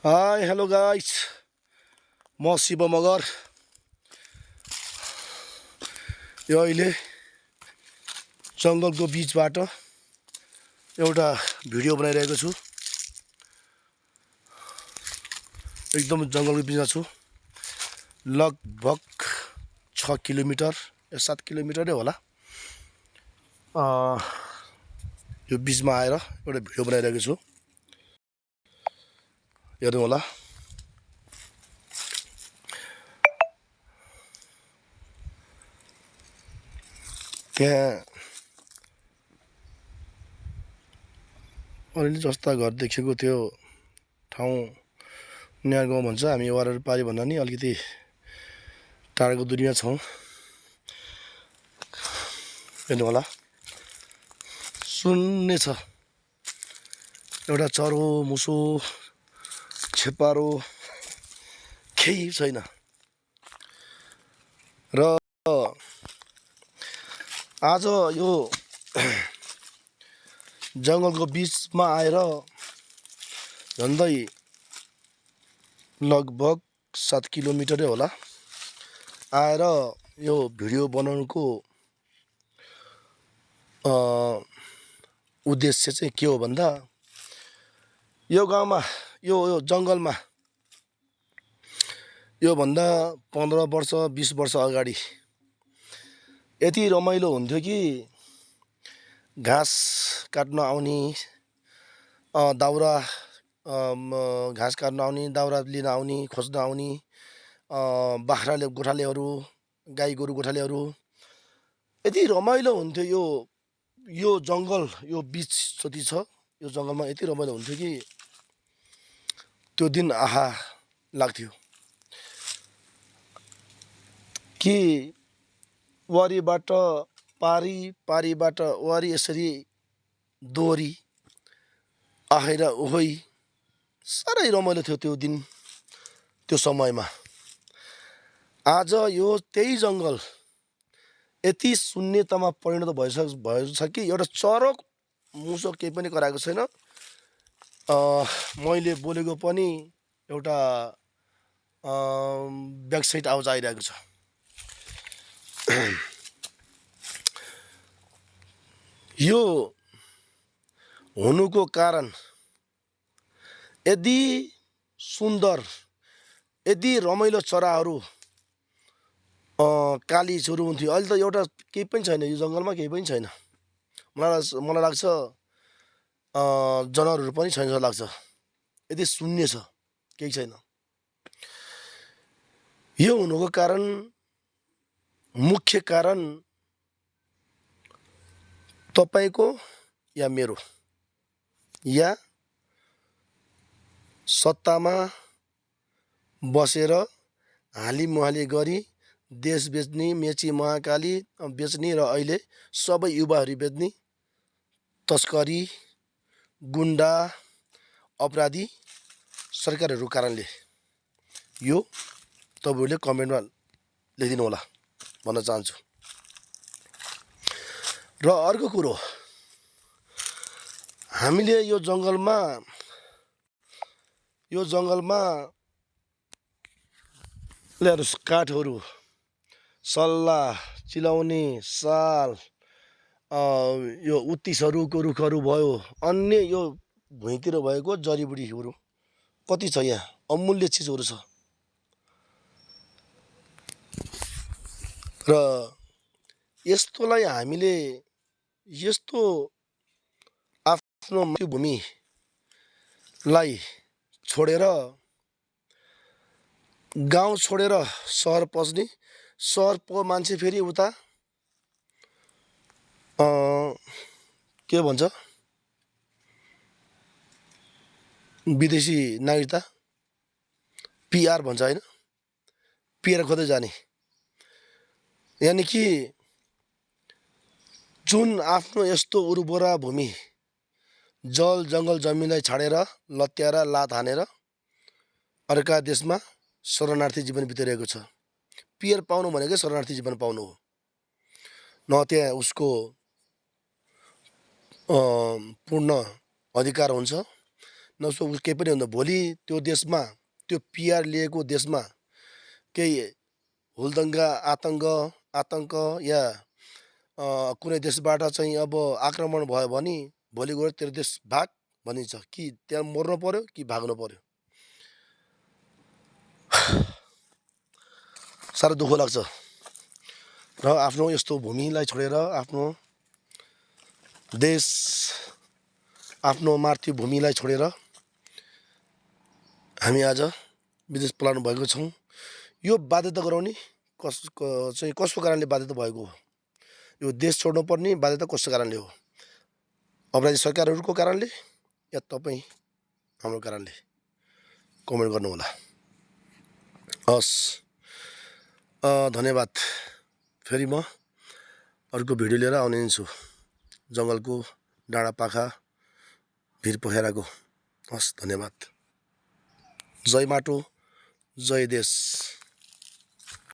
Hi hello guys, म शिव मगर। यो अहिले जङ्गलको बिचबाट एउटा भिडियो बनाइरहेको छु। एकदम जङ्गलको बिचमा छु। लगभग 6 किलोमिटर या 7 किलोमिटरै होला। यो बिचमा आएर एउटा भिडियो बनाइरहेको छु, हेर्नु होला। त्यहाँ अलिअलि जस्ता घर देखेको त्यो ठाउँ न्यार गाउँ भन्छ। हामी वरपारि भन्दा नि अलिकति टाढाको दुरीमा छौँ, हेर्नु होला। सुन्ने छ, एउटा चरो मुसो छेपारो केही छैन। र आज यो जङ्गलको बिचमा आएर झन्डै लगभग 7 किलोमिटरै होला आएर यो भिडियो बनाउनुको उद्देश्य चाहिँ के हो भन्दा, यो गाउँमा यो जङ्गलमा योभन्दा 15 वर्ष 20 वर्ष अगाडि यति रमाइलो हुन्थ्यो कि घाँस काट्न आउने दाउरा घाँस काट्न आउने, दाउरा लिन आउने, खोज्न आउने बाख्राले गोठालेहरू, गाई गोरु गोठालेहरू यति रमाइलो हुन्थ्यो। यो जङ्गल यो बिच जति छ यो जङ्गलमा यति रमाइलो हुन्थ्यो कि त्यो दिन आहा लाग्थ्यो कि वारीबाट पारी, पारीबाट वारी, यसरी दोहोरी आएर ओहोइ साह्रै रमाइलो थियो त्यो दिन, त्यो समयमा। आज यो त्यही जङ्गल यति शून्यतामा परिणत भएछ कि एउटा चरो मुसो केही पनि कराएको छैन। मैले बोलेको पनि एउटा ब्याकसाइड आवाज आइरहेको छ। यो हुनुको कारण यदि सुन्दर, यदि रमाइलो चराहरू काली चुरु हुन्थ्यो। अहिले त एउटा केही पनि छैन, यो जङ्गलमा केही पनि छैन। मलाई लाग्छ जनावरहरू पनि छैन जस्तो लाग्छ, यति शून्य छ, केही छैन। यो हुनुको कारण, मुख्य कारण तपाईको या मेरो या सत्तामा बसेर हाली मुहाली गरी देश बेच्ने, मेची महाकाली बेच्ने र अहिले सबै युवाहरू बेच्ने तस्करी, गुन्डा, अपराधी सरकारहरूको कारणले। यो तपाईँहरूले कमेन्टमा लेखिदिनु होला भन्न चाहन्छु। र अर्को कुरो, हामीले यो जङ्गलमा काठहरू, सल्ला, चिलाउने, साल, यो उत्तिसहरूको रुखहरू भयो, अन्य यो भुइँतिर भएको जडीबुटीहरू कति छ। यहाँ अमूल्य चिजहरू छ। र यस्तोलाई हामीले यस्तो आफ्नो भूमिलाई छोडेर गाउँ छोडेर सहर पस्ने, सहर मान्छे फेरि उता के भन्छ विदेशी नागरिकता, पिआर भन्छ होइन, पिआर खोज्दै जाने। यानि कि जुन आफ्नो यस्तो उर्वरा भूमि, जल जङ्गल जमिनलाई छाडेर लत्याएर लात हानेर अर्का देशमा शरणार्थी जीवन बिताइरहेको छ। पिआर पाउनु भनेकै शरणार्थी जीवन पाउनु हो। न त्यहाँ उसको पूर्ण अधिकार हुन्छ, नसोच केही पनि हुँदैन। भोलि त्यो देशमा त्यो पिआर लिएको देशमा केही हुलदङ्गा आतङ्क या कुनै देशबाट चाहिँ अब आक्रमण भयो भने भोलि गएर तेरो देश भाग भनिन्छ कि त्यहाँ मर्नु पर्यो कि भाग्नु पर्यो। साह्रो दुःख लाग्छ र आफ्नो यस्तो भूमिलाई छोडेर आफ्नो देश आफ्नो मातृभूमिलाई छोडेर हामी आज विदेश पलायन भएको छौँ। यो बाध्यता गराउने चाहिँ कसको कारणले बाध्यता भएको हो? यो देश छोड्नुपर्ने बाध्यता कसको कारणले हो? अपराधी सरकारहरूको कारणले या तपाईँ हाम्रो कारणले? कमेन्ट गर्नुहोला। हस्, धन्यवाद। फेरि म अर्को भिडियो लिएर आउने छु, जङ्गलको डाँडा पाखा भिर पोखराको। हस्, धन्यवाद। जय माटो, जय देश।